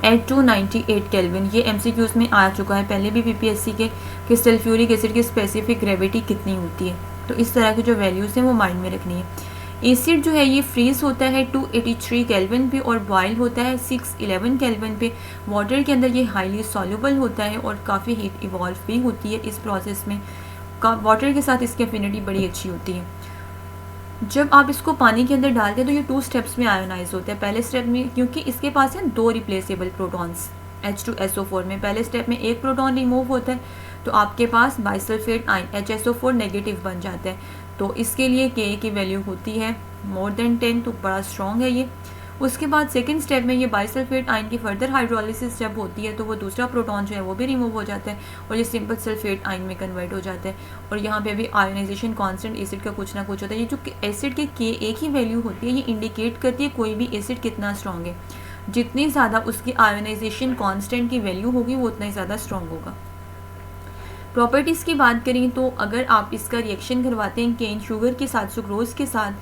एट 298 केल्विन। ये MCQs में आ चुका है पहले भी PPSC के, कि सल्फ्यूरिक एसिड की स्पेसिफिक ग्रेविटी कितनी होती है। तो इस तरह की जो वैल्यूज़ हैं वो माइंड में रखनी है। एसिड जो है ये फ्रीज होता है 283 केल्विन पे और बॉयल होता है 611 केल्विन पे। वाटर के अंदर ये हाईली सॉल्युबल होता है और काफ़ी हीट इवॉल्व भी होती है इस प्रोसेस में। वाटर के साथ इसकी एफिनिटी बड़ी अच्छी होती है। जब आप इसको पानी के अंदर डालते हैं तो ये 2 स्टेप्स में आयोनाइज होता है। पहले स्टेप में क्योंकि इसके पास है 2 रिप्लेसेबल प्रोटॉन्स H2SO4 में, पहले स्टेप में एक प्रोटॉन रिमूव होता है तो आपके पास बाइसल्फेट आयन HSO4 नेगेटिव बन जाता है। तो इसके लिए Ka की वैल्यू होती है मोर देन 10, तो बड़ा स्ट्रॉन्ग है ये। उसके बाद सेकेंड स्टेप में ये बाइसल्फेट आयन की फर्दर हाइड्रोलिसिस जब होती है तो वो दूसरा प्रोटॉन जो है वो भी रिमूव हो जाता है और ये सिंपल सल्फेट आयन में कन्वर्ट हो जाता है। और यहाँ पे भी आयोनाइजेशन कांस्टेंट एसिड का कुछ ना कुछ होता है। ये जो एसिड के Ka की वैल्यू होती है ये इंडिकेट करती है कोई भी एसिड कितना स्ट्रॉन्ग है। जितनी ज़्यादा उसकी आयोनाइजेशन कांस्टेंट की वैल्यू होगी वो उतना ही ज़्यादा स्ट्रॉन्ग होगा। प्रॉपर्टीज़ की बात करें तो अगर आप इसका रिएक्शन करवाते हैं केन शुगर के साथ, सुक्रोज के साथ,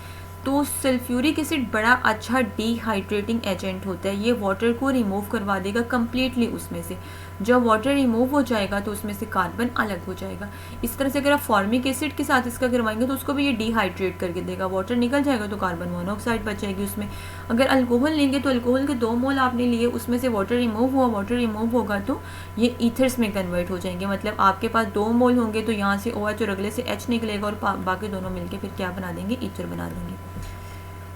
तो सल्फ्यूरिक एसिड बड़ा अच्छा डिहाइड्रेटिंग एजेंट होता है। ये वाटर को रिमूव करवा देगा कम्प्लीटली उसमें से। जब वाटर रिमूव हो जाएगा तो उसमें से कार्बन अलग हो जाएगा। इस तरह से अगर आप फॉर्मिक एसिड के साथ इसका करवाएंगे तो उसको भी ये डिहाइड्रेट करके देगा। वाटर निकल जाएगा तो कार्बन मोनोऑक्साइड बच जाएगी उसमें। अगर अल्कोहल लेंगे तो अल्कोहल के 2 मोल आपने लिए, उसमें से वाटर रिमूव हुआ, वाटर रिमूव होगा तो ये ईथर्स में कन्वर्ट हो जाएंगे। मतलब आपके पास 2 मोल होंगे तो यहाँ से OH और अगले से H निकलेगा और बाकी दोनों मिलकर फिर क्या बना देंगे, ईथर बना देंगे।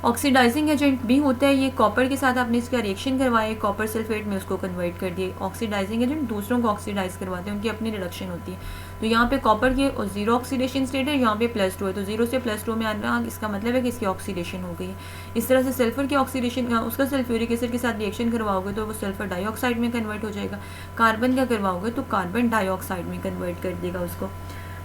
ऑक्सीडाइजिंग एजेंट भी होता है ये। कॉपर के साथ आपने इसका रिएक्शन करवाया, कॉपर सल्फेट में उसको कन्वर्ट कर दिए। ऑक्सीडाइजिंग एजेंट दूसरों को ऑक्सीडाइज करवाते हैं, उनकी अपनी रिडक्शन होती है। तो यहाँ पे कॉपर के 0 ऑक्सीडेशन स्टेट है, यहाँ पे +2 है, तो 0 से +2 में आना इसका मतलब है कि इसकी ऑक्सीडेशन हो गई है। इस तरह से सल्फर की ऑक्सीडेशन उसका सल्फ्यूरिक एसिड के साथ रिएक्शन करवाओगे तो वो सल्फर डाइऑक्साइड में कन्वर्ट हो जाएगा। कार्बन का करवाओगे तो कार्बन डाइऑक्साइड में कन्वर्ट कर देगा उसको।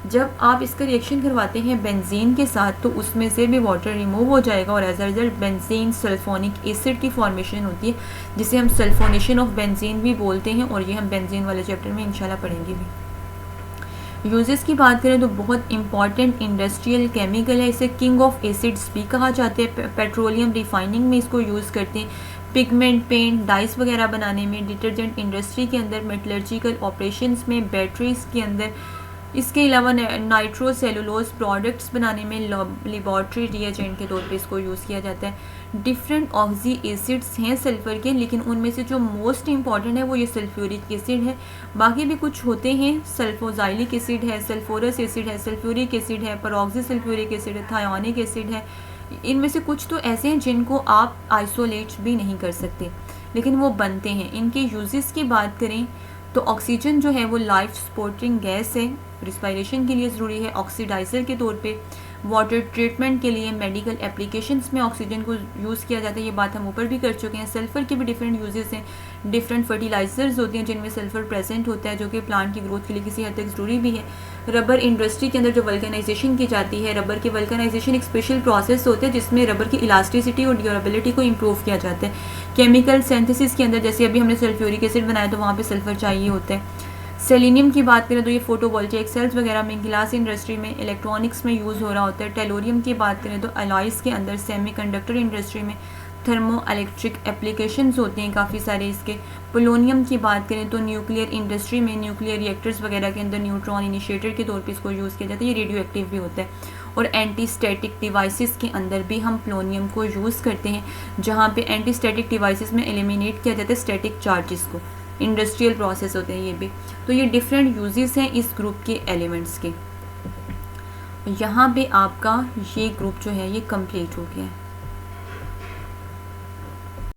जब आप इसका रिएक्शन करवाते हैं बेंजीन के साथ तो उसमें से भी वाटर रिमूव हो जाएगा और as a result benzene sulphonic acid की फॉर्मेशन होती है, जिसे हम सल्फोनेशन ऑफ बेंजीन भी बोलते हैं और ये हम बेंजीन वाले चैप्टर में इंशाल्लाह पढ़ेंगे भी। यूजेस की बात करें तो बहुत इंपॉर्टेंट इंडस्ट्रियल केमिकल है। इसे किंग ऑफ एसिड्स भी कहा जाता है। पेट्रोलियम रिफाइनिंग में इसको यूज़ करते हैं, पिगमेंट, पेंट, डाइस वगैरह बनाने में, डिटर्जेंट इंडस्ट्री के अंदर, मेटलर्जिकल ऑपरेशंस में, बैटरीज के अंदर। इसके अलावा नाइट्रो सेलुलोज प्रोडक्ट्स बनाने में लेबॉर्ट्री रिएजेंट के तौर पे इसको यूज़ किया जाता है। डिफरेंट ऑक्सी एसिड्स हैं सल्फ़र के, लेकिन उनमें से जो मोस्ट इंपॉर्टेंट है वो ये सल्फ्यूरिक एसिड है। बाकी भी कुछ होते हैं, सल्फोजाइलिक एसिड है, सल्फोरस एसिड है, सल्फ्यूरिक एसिड है, परऑक्सी सल्फ्यूरिक एसिड है, थायोनिक एसिड है, इनमें से कुछ तो ऐसे हैं जिनको आप आइसोलेट भी नहीं कर सकते, लेकिन वो बनते हैं। इनके यूजेस की बात करें तो ऑक्सीजन जो है वो लाइफ सपोर्टिंग गैस है, रिस्पायरेशन के लिए ज़रूरी है, ऑक्सीडाइज़र के तौर पे, वाटर ट्रीटमेंट के लिए, मेडिकल एप्लीकेशंस में ऑक्सीजन को यूज़ किया जाता है, ये बात हम ऊपर भी कर चुके हैं। सल्फ़र के भी डिफरेंट यूजेस हैं, डिफरेंट फर्टिलाइज़र्स होते हैं जिनमें सल्फ़र प्रेजेंट होता है, जो कि प्लांट की ग्रोथ के लिए किसी हद तक ज़रूरी भी है। रबर इंडस्ट्री के अंदर जो वल्कनाइजेशन की जाती है, रबर की वल्कनाइजेशन एक स्पेशल प्रोसेस होता है जिसमें रबर की इलास्टिसिटी और ड्यूरेबिलिटी को इम्प्रूव किया जाता है। केमिकल सिंथेसिस के अंदर जैसे अभी हमने सल्फ्यूरिक एसिड बनाया तो वहाँ पे सल्फ़र चाहिए होता है। सेलेनियम की बात करें तो ये फोटोवोल्टेइक सेल्स वगैरह में, गिलास इंडस्ट्री में, इलेक्ट्रॉनिक्स में यूज़ हो रहा होता है। टेलोरियम की बात करें तो अलॉयज़ के अंदर, सेमीकंडक्टर इंडस्ट्री में, थर्मो इलेक्ट्रिक एप्लीकेशंस होते हैं काफ़ी सारे इसके। पोलोनियम की बात करें तो न्यूक्लियर इंडस्ट्री में, न्यूक्लियर रिएक्टर्स वगैरह के अंदर न्यूट्रॉन इनिशिएटर के तौर पे इसको यूज़ किया जाता है, ये रेडियो एक्टिव भी होता है। और एंटी स्टैटिक डिवाइसेस के अंदर भी हम पोलोनियम को यूज़ करते हैं, जहाँ पे एंटी स्टैटिक डिवाइसेस में एलिमिनेट किया जाता है स्टैटिक चार्जेस को। इंडस्ट्रियल प्रोसेस होते हैं ये भी। तो ये डिफरेंट यूजेस हैं इस ग्रुप के एलिमेंट्स के। यहाँ पे आपका ये ग्रुप जो है ये कंप्लीट हो गया है।